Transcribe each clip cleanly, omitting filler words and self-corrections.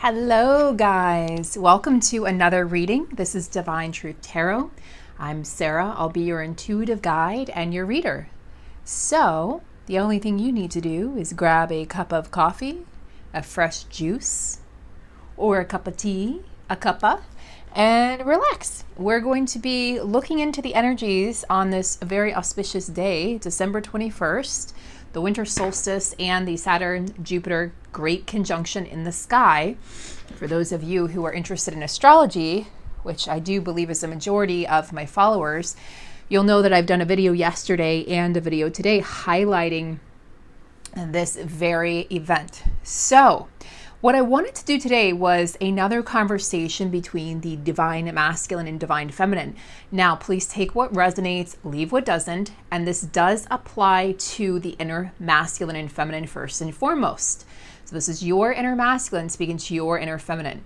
Hello guys, welcome to another reading. This is Divine Truth Tarot. I'm Sarah. I'll be your intuitive guide and your reader. So the only thing you need to do is grab a cup of coffee, a fresh juice, or a cup of tea, a cuppa, and relax. We're going to be looking into the energies on this very auspicious day, December 21st, the winter solstice and the Saturn-Jupiter great conjunction in the sky. For those of you who are interested in astrology, which I do believe is the majority of my followers, you'll know that I've done a video yesterday and a video today highlighting this very event. So what I wanted to do today was another conversation between the divine masculine and divine feminine. Now, please take what resonates, leave what doesn't, and this does apply to the inner masculine and feminine first and foremost. So this is your inner masculine speaking to your inner feminine.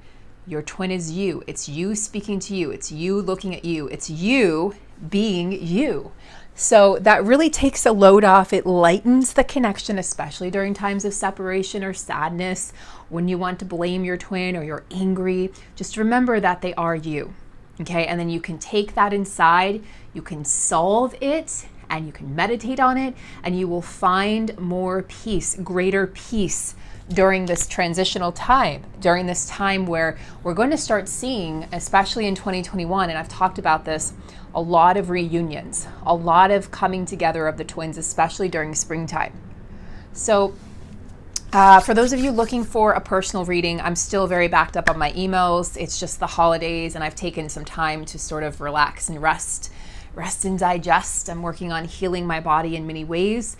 Your twin is you. It's you speaking to you. It's you looking at you. It's you being you. So that really takes a load off. It lightens the connection, especially during times of separation or sadness, when you want to blame your twin or you're angry. Just remember that they are you, okay? And then you can take that inside, you can solve it, and you can meditate on it, and you will find more peace, greater peace during this transitional time, during this time where we're going to start seeing, especially in 2021, and I've talked about this, a lot of reunions, a lot of coming together of the twins, especially during springtime. So for those of you looking for a personal reading, I'm still very backed up on my emails. It's just the holidays and I've taken some time to sort of relax and rest and digest. I'm working on healing my body in many ways.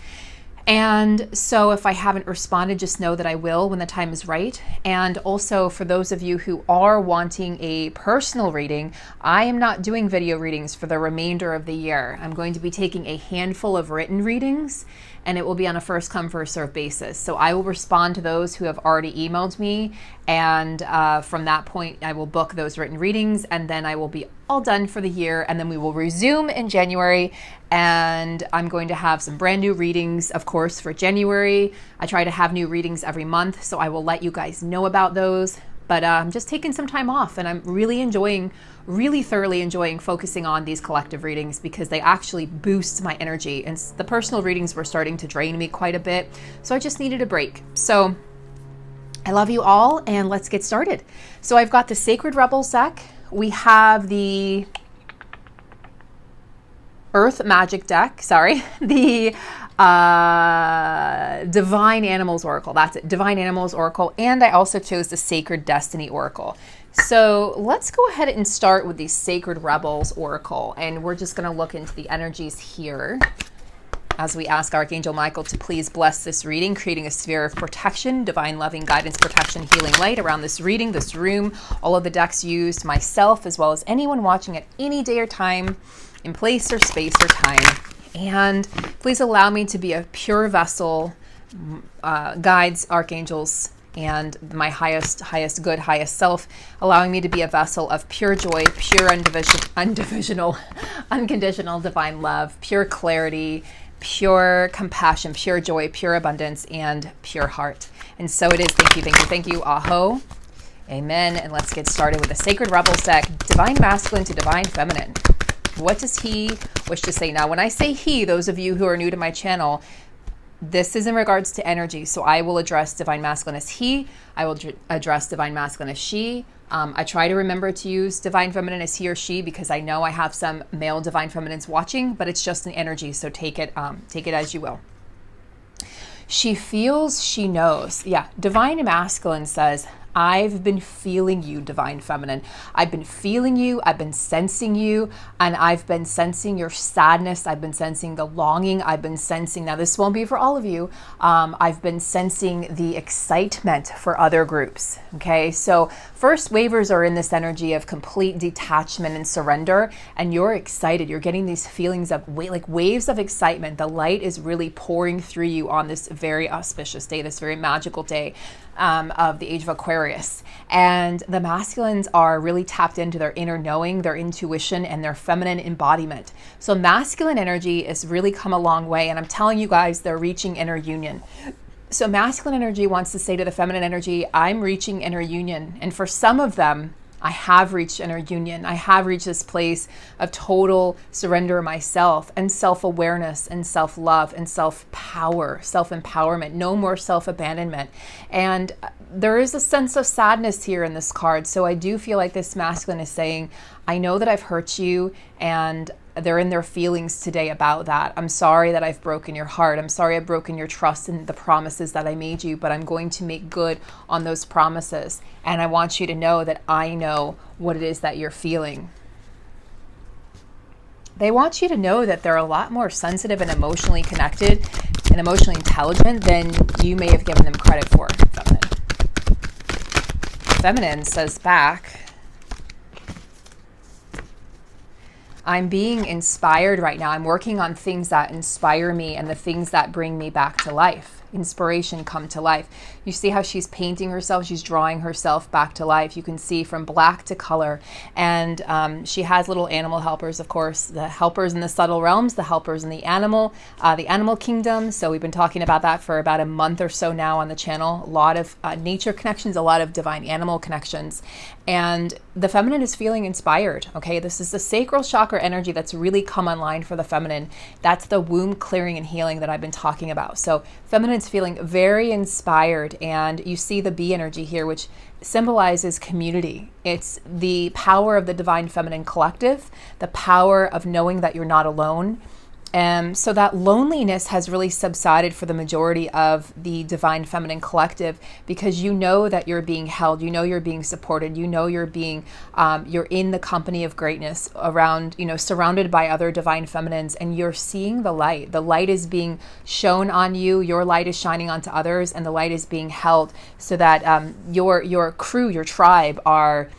And so if I haven't responded, just know that I will when the time is right. And also for those of you who are wanting a personal reading, I am not doing video readings for the remainder of the year. I'm going to be taking a handful of written readings, and it will be on a first come, first serve basis. So I will respond to those who have already emailed me. And from that point, I will book those written readings, and then I will be all done for the year. And then we will resume in January. And I'm going to have some brand new readings, of course, for January. I try to have new readings every month, so I will let you guys know about those. But I'm just taking some time off, and I'm really thoroughly enjoying focusing on these collective readings because they actually boost my energy. And the personal readings were starting to drain me quite a bit, so I just needed a break. So I love you all, and let's get started. So I've got the Sacred Rebels deck. We have the Earth Magic deck, the Divine Animals Oracle. That's it, Divine Animals Oracle. And I also chose the Sacred Destiny Oracle. So let's go ahead and start with the Sacred Rebels Oracle. And we're just going to look into the energies here as we ask Archangel Michael to please bless this reading, creating a sphere of protection, divine loving guidance, protection, healing light around this reading, this room, all of the decks used, myself, as well as anyone watching at any day or time, in place or space or time. And please allow me to be a pure vessel, guides, archangels, and my highest good, highest self, allowing me to be a vessel of pure joy, pure unconditional divine love, pure clarity, pure compassion, pure joy, pure abundance, and pure heart. And so it is. Thank you, thank you, thank you. Aho. Amen. And let's get started with the Sacred Rebels deck, Divine Masculine to Divine Feminine. What does he wish to say? Now, when I say he, those of you who are new to my channel, this is in regards to energy. So I will address Divine Masculine as he. I will address Divine Masculine as she. I try to remember to use Divine Feminine as he or she because I know I have some male Divine Feminines watching, but it's just an energy. So take it as you will. She feels, she knows. Yeah, Divine Masculine says, I've been feeling you, Divine Feminine. I've been feeling you, I've been sensing you, and I've been sensing your sadness. I've been sensing the longing. I've been sensing, now this won't be for all of you, I've been sensing the excitement for other groups, okay? So first wavers are in this energy of complete detachment and surrender, and you're excited. You're getting these feelings of like waves of excitement. The light is really pouring through you on this very auspicious day, this very magical day. Of the age of Aquarius. And the masculines are really tapped into their inner knowing, their intuition, and their feminine embodiment. So masculine energy has really come a long way. And I'm telling you guys, they're reaching inner union. So masculine energy wants to say to the feminine energy, I'm reaching inner union. And for some of them, I have reached inner union. I have reached this place of total surrender of myself and self-awareness and self-love and self-power, self-empowerment, no more self-abandonment. And there is a sense of sadness here in this card. So I do feel like this masculine is saying, I know that I've hurt you, and they're in their feelings today about that. I'm sorry that I've broken your heart. I'm sorry I've broken your trust in the promises that I made you, but I'm going to make good on those promises. And I want you to know that I know what it is that you're feeling. They want you to know that they're a lot more sensitive and emotionally connected and emotionally intelligent than you may have given them credit for, feminine. Feminine says back, I'm being inspired right now. I'm working on things that inspire me and the things that bring me back to life. Inspiration come to life. You see how she's painting herself, she's drawing herself back to life. You can see from black to color. And she has little animal helpers, of course, the helpers in the subtle realms, the helpers in the animal kingdom. So we've been talking about that for about a month or so now on the channel. A lot of nature connections, a lot of divine animal connections. And the feminine is feeling inspired, okay? This is the sacral chakra energy that's really come online for the feminine. That's the womb clearing and healing that I've been talking about. So feminine's feeling very inspired, and you see the bee energy here, which symbolizes community. It's the power of the divine feminine collective, the power of knowing that you're not alone. So that loneliness has really subsided for the majority of the divine feminine collective, because you know that you're being held, you know you're being supported, you know you're being, you're in the company of greatness around, surrounded by other divine feminines, and you're seeing the light. The light is being shown on you, your light is shining onto others, and the light is being held so that your crew, your tribe are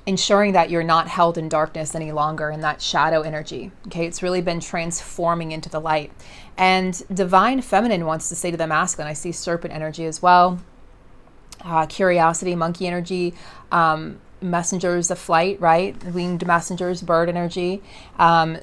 ensuring that you're not held in darkness any longer, in that shadow energy. Okay, it's really been transforming into the light. And divine feminine wants to say to the masculine, I see serpent energy as well, curiosity, monkey energy, messengers of flight, right? Winged messengers, bird energy.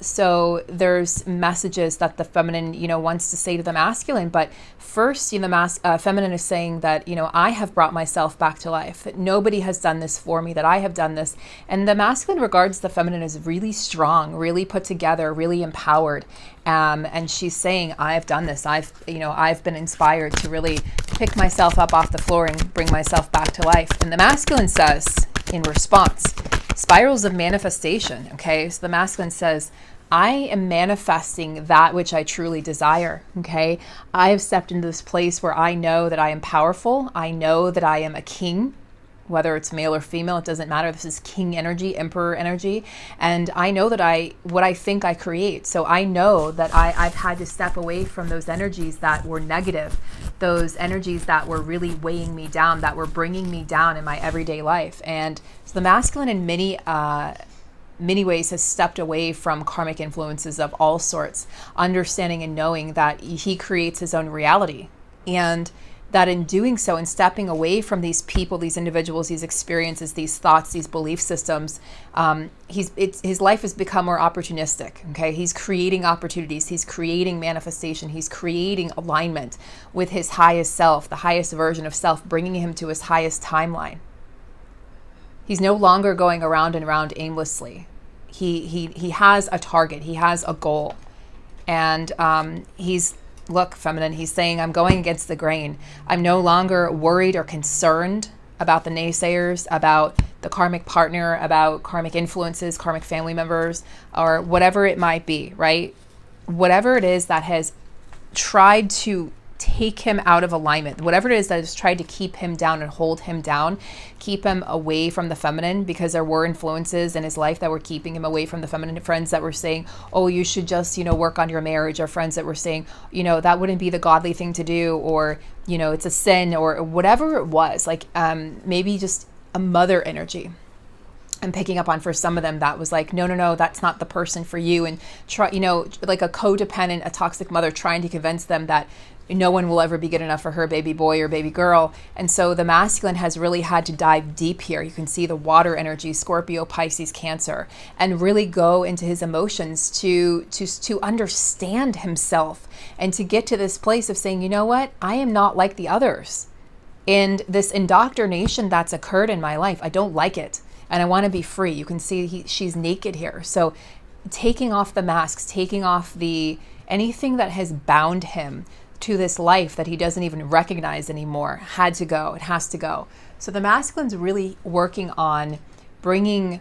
So there's messages that the feminine, wants to say to the masculine. But first, the feminine is saying that, I have brought myself back to life, that nobody has done this for me, that I have done this. And the masculine regards the feminine as really strong, really put together, really empowered. And she's saying, I've done this. I've been inspired to really pick myself up off the floor and bring myself back to life. And the masculine says, in response, spirals of manifestation. Okay, so the masculine says, I am manifesting that which I truly desire. Okay, I have stepped into this place where I know that I am powerful. I know that I am a king, whether it's male or female, it doesn't matter. This is king energy, emperor energy. And I know that what I think I create. So I know that I've had to step away from those energies that were negative, those energies that were really weighing me down, that were bringing me down in my everyday life. And so the masculine in many ways has stepped away from karmic influences of all sorts, understanding and knowing that he creates his own reality. And that in doing so, in stepping away from these people, these individuals, these experiences, these thoughts, these belief systems, his life has become more opportunistic. Okay, he's creating opportunities, he's creating manifestation, he's creating alignment with his highest self, the highest version of self, bringing him to his highest timeline. He's no longer going around and around aimlessly. He has a target, he has a goal, and Look, feminine, he's saying, I'm going against the grain. I'm no longer worried or concerned about the naysayers, about the karmic partner, about karmic influences, karmic family members, or whatever it might be, right? Whatever it is that has tried to take him out of alignment, whatever it is that has tried to keep him down and hold him down, keep him away from the feminine, because there were influences in his life that were keeping him away from the feminine. Friends that were saying, oh, you should just, work on your marriage, or friends that were saying, that wouldn't be the godly thing to do, or, it's a sin, or whatever it was, like maybe just a mother energy. I'm picking up on for some of them that was like, no, that's not the person for you. And try, like a codependent, a toxic mother trying to convince them that no one will ever be good enough for her baby boy or baby girl. And so the masculine has really had to dive deep here. You can see the water energy, Scorpio, Pisces, Cancer, and really go into his emotions to understand himself and to get to this place of saying, you know what, I am not like the others. And this indoctrination that's occurred in my life, I don't like it. And I want to be free. You can see she's naked here. So taking off the masks, taking off anything that has bound him to this life that he doesn't even recognize anymore had to go. It has to go. So the masculine's really working on bringing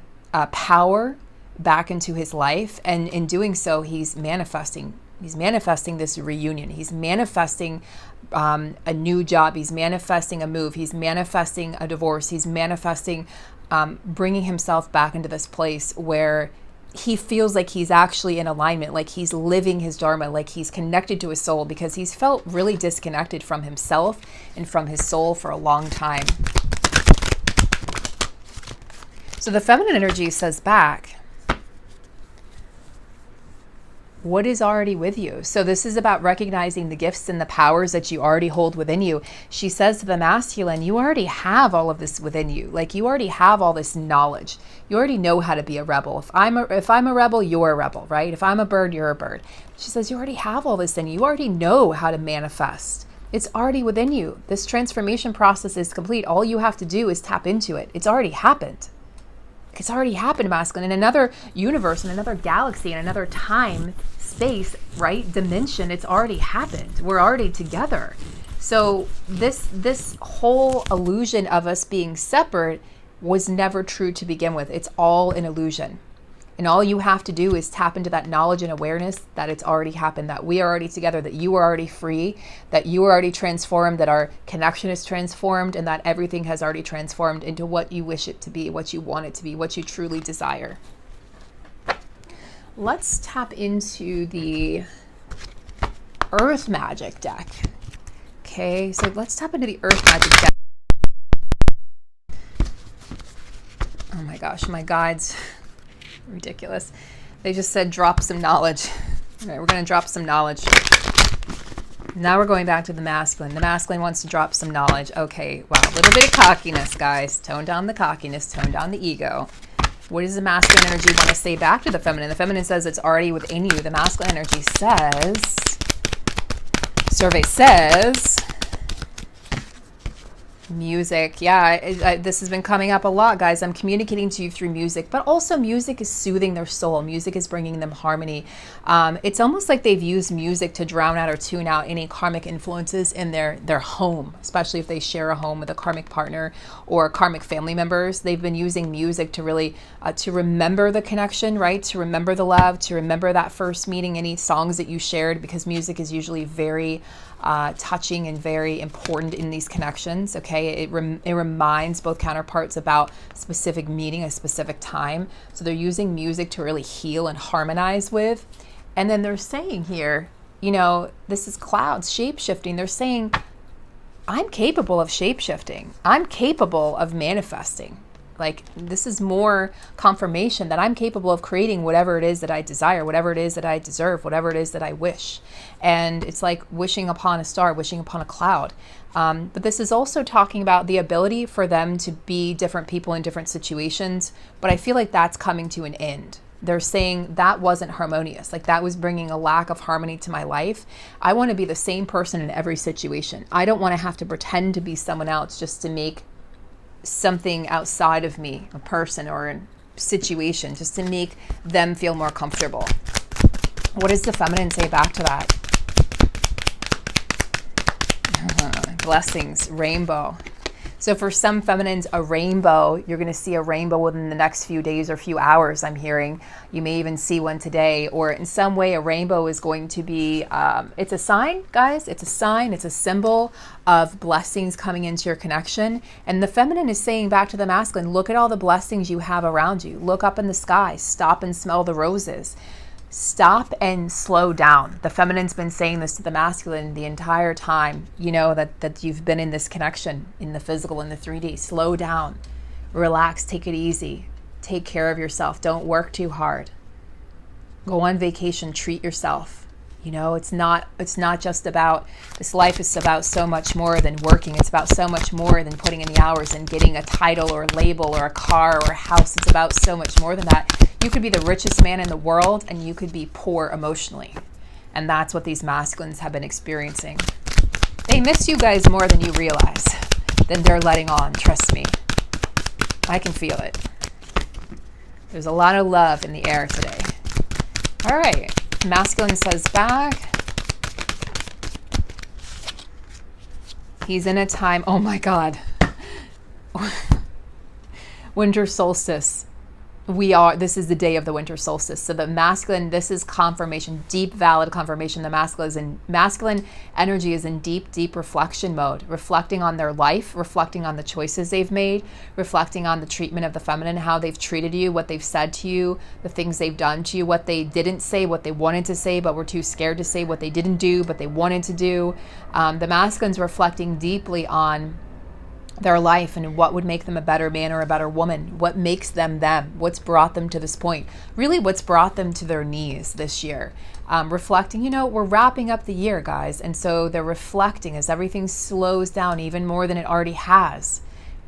power back into his life. And in doing so, he's manifesting. He's manifesting this reunion. He's manifesting a new job. He's manifesting a move. He's manifesting a divorce. He's manifesting bringing himself back into this place where he feels like he's actually in alignment, like he's living his dharma, like he's connected to his soul, because he's felt really disconnected from himself and from his soul for a long time. So the feminine energy says back, what is already with you? So this is about recognizing the gifts and the powers that you already hold within you. She says to the masculine, you already have all of this within you. Like you already have all this knowledge. You already know how to be a rebel. If I'm a rebel, you're a rebel, right? If I'm a bird, you're a bird. She says, you already have all this in you. You already know how to manifest. It's already within you. This transformation process is complete. All you have to do is tap into it. It's already happened. It's already happened, masculine. In another universe, in another galaxy, in another time, space, right, dimension, it's already happened. We're already together. So this whole illusion of us being separate was never true to begin with. It's all an illusion. And all you have to do is tap into that knowledge and awareness that it's already happened, that we are already together, that you are already free, that you are already transformed, that our connection is transformed, and that everything has already transformed into what you wish it to be, what you want it to be, what you truly desire. Let's tap into the Earth Magic deck. Okay, so let's tap into the Earth Magic deck. Oh my gosh, my guides, ridiculous. They just said drop some knowledge. All right, we're going to drop some knowledge. Now we're going back to the masculine. The masculine wants to drop some knowledge. Okay, wow, a little bit of cockiness, guys. Tone down the cockiness, tone down the ego. What does the masculine energy want to say back to the feminine? The feminine says it's already within you. The masculine energy says, survey says, music. Yeah, this has been coming up a lot, guys. I'm communicating to you through music, but also music is soothing their soul. Music is bringing them harmony. It's almost like they've used music to drown out or tune out any karmic influences in their home, especially if they share a home with a karmic partner or karmic family members. They've been using music to really to remember the connection, right? To remember the love, to remember that first meeting, any songs that you shared, because music is usually very touching and very important in these connections. Okay, it reminds both counterparts about a specific meeting, a specific time. So they're using music to really heal and harmonize with. And then they're saying here, you know, this is clouds, shape-shifting. They're saying, I'm capable of shape-shifting. I'm capable of manifesting. Like, this is more confirmation that I'm capable of creating whatever it is that I desire, whatever it is that I deserve, whatever it is that I wish. And it's like wishing upon a star, wishing upon a cloud. But this is also talking about the ability for them to be different people in different situations. But I feel like that's coming to an end. They're saying that wasn't harmonious. Like, that was bringing a lack of harmony to my life. I want to be the same person in every situation. I don't want to have to pretend to be someone else just to make something outside of me, a person or a situation, just to make them feel more comfortable. What does the feminine say back to that? Blessings, rainbow. So for some feminines, a rainbow, you're going to see a rainbow within the next few days or few hours, I'm hearing. You may even see one today, or in some way a rainbow is going to be, it's a sign, guys. It's a sign. It's a symbol of blessings coming into your connection. And the feminine is saying back to the masculine, look at all the blessings you have around you. Look up in the sky. Stop and smell the roses. Stop and slow down. The feminine's been saying this to the masculine the entire time, you know, that you've been in this connection, in the physical, in the 3D. Slow down, relax, take it easy, take care of yourself. Don't work too hard. Go on vacation, treat yourself. You know, it's not just about, this life is about so much more than working. It's about so much more than putting in the hours and getting a title or a label or a car or a house. It's about so much more than that. You could be the richest man in the world and you could be poor emotionally. And that's what these masculines have been experiencing. They miss you guys more than you realize. Then they're letting on, trust me. I can feel it. There's a lot of love in the air today. All right. Masculine says back. He's in a time, oh my God. Winter solstice. This is the day of the winter solstice. So the masculine, this is confirmation, deep, valid confirmation. The masculine energy is in deep, deep reflection mode, reflecting on their life, reflecting on the choices they've made, reflecting on the treatment of the feminine, how they've treated you, what they've said to you, the things they've done to you, what they didn't say, what they wanted to say, but were too scared to say, what they didn't do, but they wanted to do. The masculine's reflecting deeply on their life and what would make them a better man or a better woman, what makes them them, what's brought them to this point, really what's brought them to their knees this year. Reflecting, you know, we're wrapping up the year, guys, and so they're reflecting as everything slows down even more than it already has.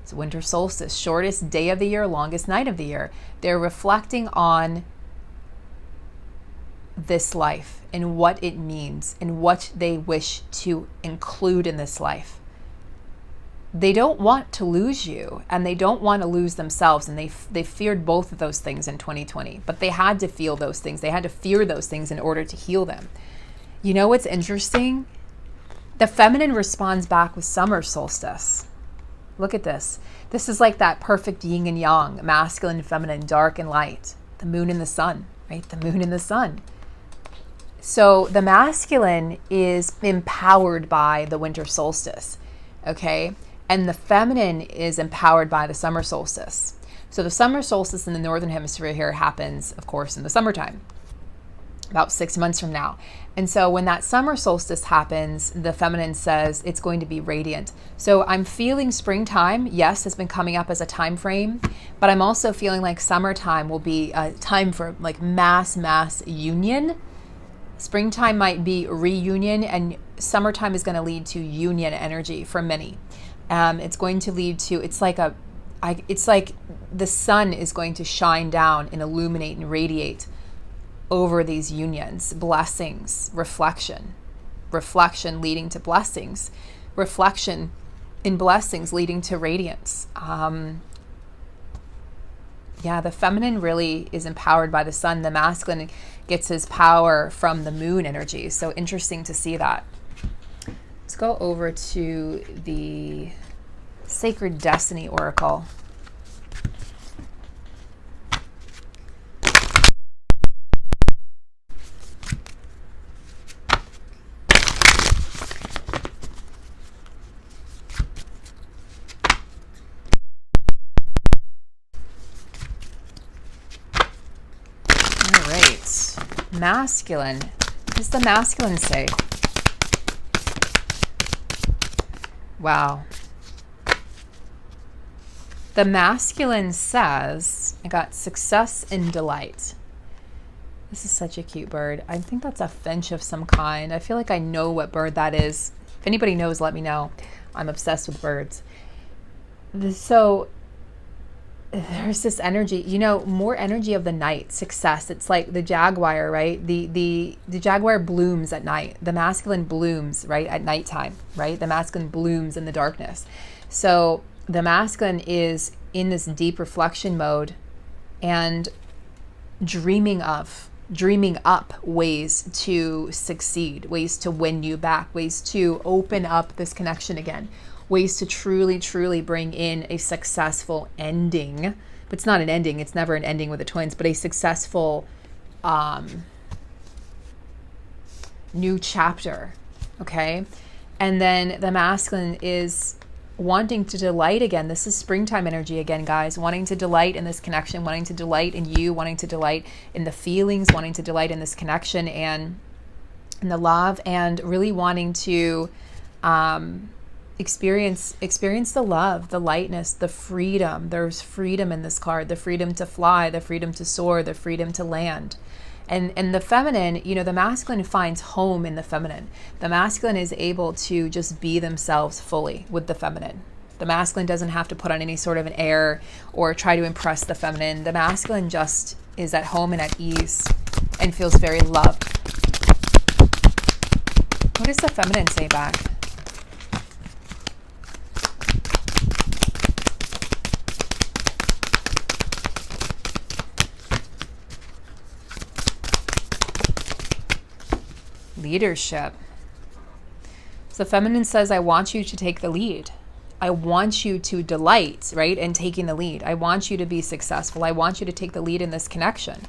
It's winter solstice, shortest day of the year, longest night of the year. They're reflecting on this life and what it means and what they wish to include in this life. They don't want to lose you and they don't want to lose themselves, and they feared both of those things in 2020, but they had to feel those things. They had to fear those things in order to heal them. You know what's interesting? The feminine responds back with summer solstice. Look at this. This is like that perfect yin and yang, masculine and feminine, dark and light, the moon and the sun, right? The moon and the sun. So the masculine is empowered by the winter solstice, okay? And the feminine is empowered by the summer solstice. So the summer solstice in the northern hemisphere here happens, of course, in the summertime, about 6 months from now. And so when that summer solstice happens, the feminine says it's going to be radiant. So I'm feeling springtime, yes, has been coming up as a time frame, but I'm also feeling like summertime will be a time for like mass union. Springtime might be reunion, and summertime is going to lead to union energy for many. It's going to lead to, it's like the sun is going to shine down and illuminate and radiate over these unions, blessings, reflection leading to blessings, reflection in blessings leading to radiance. The feminine really is empowered by the sun. The masculine gets his power from the moon energy. So interesting to see that. Let's go over to the Sacred Destiny Oracle. All right. Masculine. What does the masculine say? Wow. The masculine says, I got success and delight. This is such a cute bird. I think that's a finch of some kind. I feel like I know what bird that is. If anybody knows, let me know. I'm obsessed with birds. So there's this energy, you know, more energy of the night, success. It's like the jaguar, right? The jaguar blooms at night. The masculine blooms, right, at nighttime, right? The masculine blooms in the darkness. So the masculine is in this deep reflection mode and dreaming up ways to succeed, ways to win you back, ways to open up this connection again, ways to truly, truly bring in a successful ending. But it's not an ending. It's never an ending with the twins, but a successful new chapter. Okay. And then the masculine is wanting to delight again. This is springtime energy again, guys, wanting to delight in this connection, wanting to delight in you, wanting to delight in the feelings, wanting to delight in this connection and in the love, and really wanting to experience the love, the lightness, the freedom. There's freedom in this card, the freedom to fly, the freedom to soar, the freedom to land. And the feminine, you know, the masculine finds home in the feminine. The masculine is able to just be themselves fully with the feminine. The masculine doesn't have to put on any sort of an air or try to impress the feminine. The masculine just is at home and at ease and feels very loved. What does the feminine say back? Leadership. So the feminine says, I want you to take the lead. I want you to delight, right, in taking the lead. I want you to be successful. I want you to take the lead in this connection.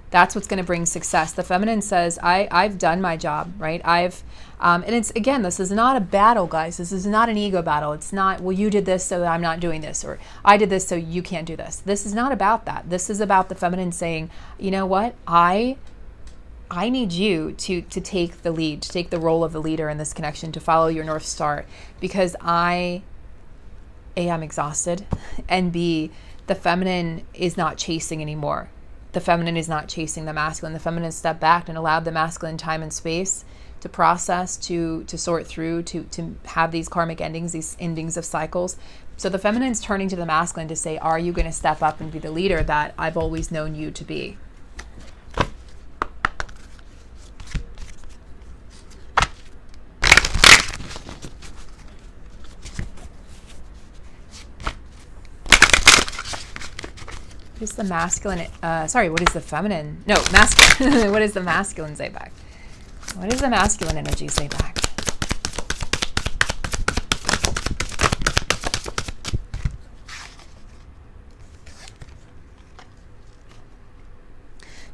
That's what's going to bring success. The feminine says, I've done my job, right? And it's, again, this is not a battle, guys. This is not an ego battle. It's not, well, you did this, so I'm not doing this, or I did this, so you can't do this. This is not about that. This is about the feminine saying, you know what? I need you to take the lead, to take the role of the leader in this connection, to follow your North Star, because A, I'm exhausted, and B, the feminine is not chasing anymore. The feminine is not chasing the masculine. The feminine stepped back and allowed the masculine time and space to process, to sort through, to have these karmic endings, these endings of cycles. So the feminine is turning to the masculine to say, are you going to step up and be the leader that I've always known you to be? What is the masculine? What is the feminine? No, masculine. What does the masculine say back? What does the masculine energy say back?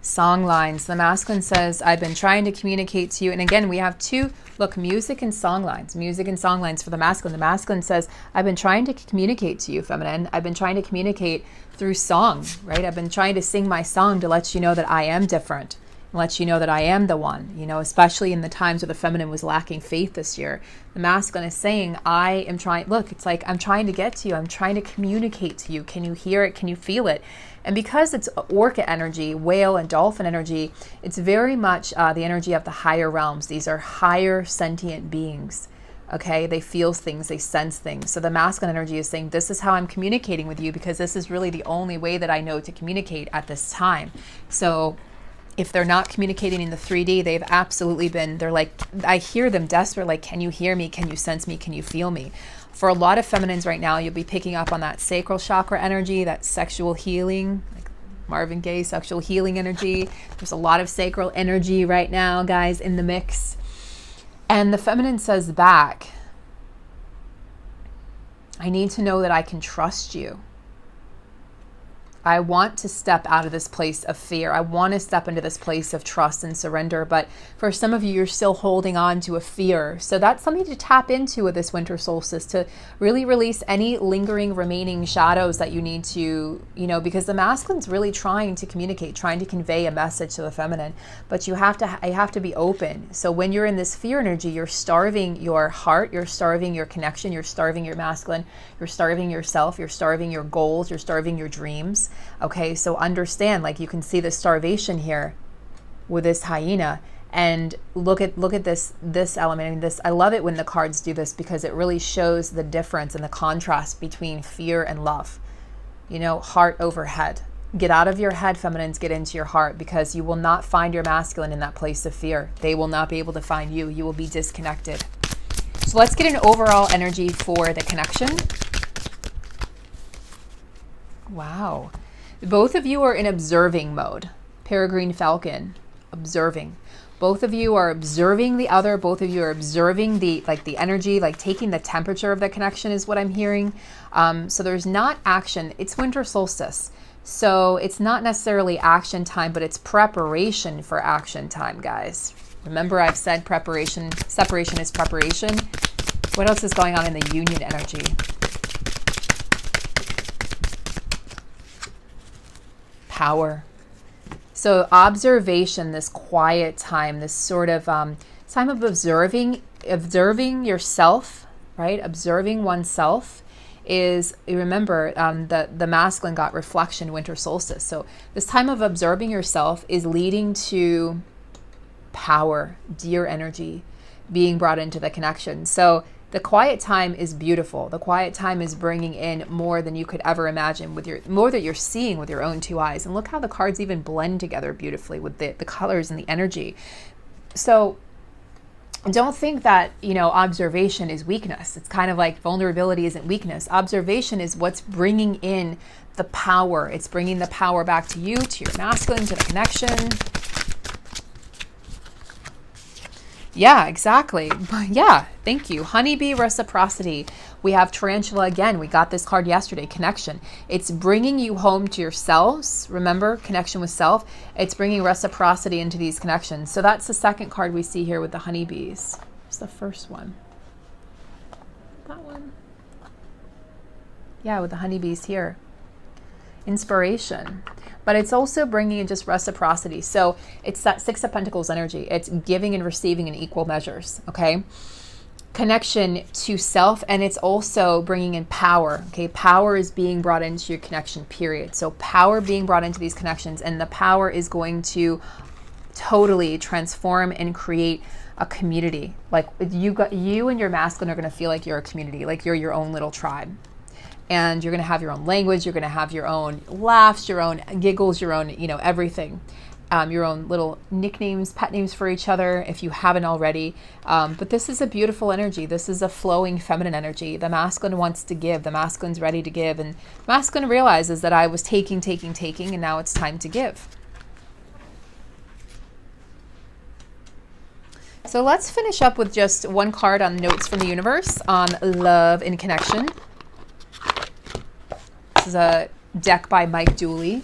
Song lines. The masculine says, I've been trying to communicate to you. And again, we have two, look, music and song lines. Music and song lines for the masculine. The masculine says, I've been trying to communicate to you, feminine. I've been trying to communicate through song, right? I've been trying to sing my song to let you know that I am different. Let you know that I am the one, you know, especially in the times where the feminine was lacking faith this year. The masculine is saying, I am trying, look, it's like, I'm trying to get to you. I'm trying to communicate to you. Can you hear it? Can you feel it? And because it's orca energy, whale and dolphin energy, it's very much the energy of the higher realms. These are higher sentient beings. Okay, they feel things, they sense things. So the masculine energy is saying, this is how I'm communicating with you, because this is really the only way that I know to communicate at this time. So if they're not communicating in the 3D, they've absolutely been, they're like, I hear them desperate, like, can you hear me? Can you sense me? Can you feel me? For a lot of feminines right now, you'll be picking up on that sacral chakra energy, that sexual healing, like Marvin Gaye, sexual healing energy. There's a lot of sacral energy right now, guys, in the mix. And the feminine says back, I need to know that I can trust you. I want to step out of this place of fear. I want to step into this place of trust and surrender. But for some of you, you're still holding on to a fear. So that's something to tap into with this winter solstice, to really release any lingering remaining shadows that you need to, you know, because the masculine's really trying to communicate, trying to convey a message to the feminine. But you have to be open. So when you're in this fear energy, you're starving your heart, you're starving your connection, you're starving your masculine, you're starving yourself, you're starving your goals, you're starving your dreams. Okay, so understand, like, you can see the starvation here with this hyena, and look at this element. And this, I love it when the cards do this, because it really shows the difference and the contrast between fear and love. You know, heart over head. Get out of your head, feminines, get into your heart, because you will not find your masculine in that place of fear. They will not be able to find you. You will be disconnected. So let's get an overall energy for the connection. Wow. Both of you are in observing mode. Peregrine Falcon, observing. Both of you are observing the other. Both of you are observing the energy, like taking the temperature of the connection is what I'm hearing. So there's not action. It's winter solstice. So it's not necessarily action time, but it's preparation for action time, guys. Remember, I've said preparation, separation is preparation. What else is going on in the union energy? Power. So observation, this quiet time, this sort of time of observing yourself, right? Observing oneself is, remember, the masculine got reflection, winter solstice. So this time of observing yourself is leading to power, dear energy being brought into the connection. So the quiet time is beautiful. The quiet time is bringing in more than you could ever imagine, more that you're seeing with your own two eyes. And look how the cards even blend together beautifully with the colors and the energy. So don't think that, observation is weakness. It's kind of like vulnerability isn't weakness. Observation is what's bringing in the power. It's bringing the power back to you, to your masculine, to the connection. Yeah, exactly. Yeah, thank you. Honeybee, reciprocity. We have tarantula again. We got this card yesterday, connection. It's bringing you home to yourselves. Remember, connection with self. It's bringing reciprocity into these connections. So that's the second card we see here with the honeybees. What's the first one? That one. Yeah, with the honeybees here. Inspiration. But it's also bringing in just reciprocity. So it's that Six of Pentacles energy. It's giving and receiving in equal measures, okay? Connection to self, and it's also bringing in power, okay? Power is being brought into your connection, period. So power being brought into these connections, and the power is going to totally transform and create a community. Like you and your masculine are going to feel like you're a community, like you're your own little tribe. And you're going to have your own language. You're going to have your own laughs, your own giggles, your own, everything. Your own little nicknames, pet names for each other, if you haven't already. But this is a beautiful energy. This is a flowing feminine energy. The masculine wants to give. The masculine's ready to give. And masculine realizes that I was taking, and now it's time to give. So let's finish up with just one card on Notes from the Universe on love and connection. This is a deck by Mike Dooley.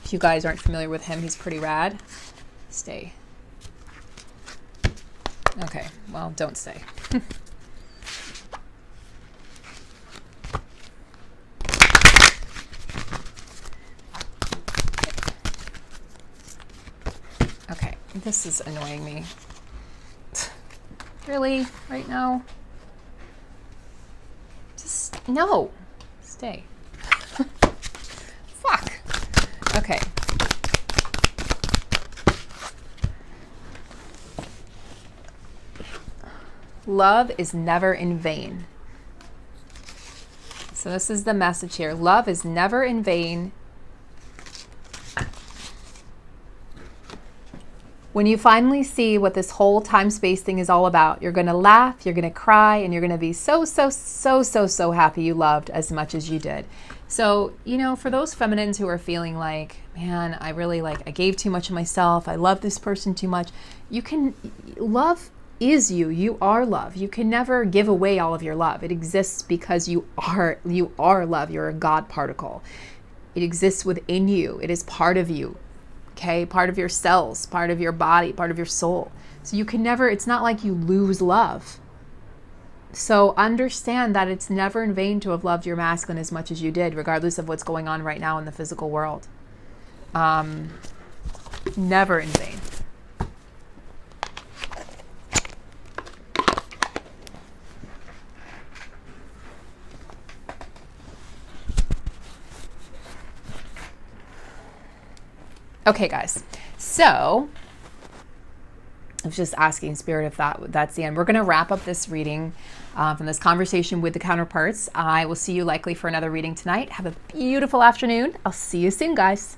If you guys aren't familiar with him, he's pretty rad. Stay. Okay, well, don't stay. Okay, this is annoying me. Really? Right now? Just, no. Stay. Fuck. Okay. Love is never in vain. So this is the message here. Love is never in vain. When you finally see what this whole time-space thing is all about, you're going to laugh, you're going to cry, and you're going to be so happy you loved as much as you did. So, for those feminines who are feeling like, man, I gave too much of myself, I love this person too much, love is you. You are love. You can never give away all of your love. It exists because you are love. You're a God particle. It exists within you. It is part of you. Okay, part of your cells, part of your body, part of your soul. So you can never, it's not like you lose love. So understand that it's never in vain to have loved your masculine as much as you did, regardless of what's going on right now in the physical world. Never in vain. Okay, guys, so I was just asking Spirit if that's the end. We're going to wrap up this reading from this conversation with the counterparts. I will see you likely for another reading tonight. Have a beautiful afternoon. I'll see you soon, guys.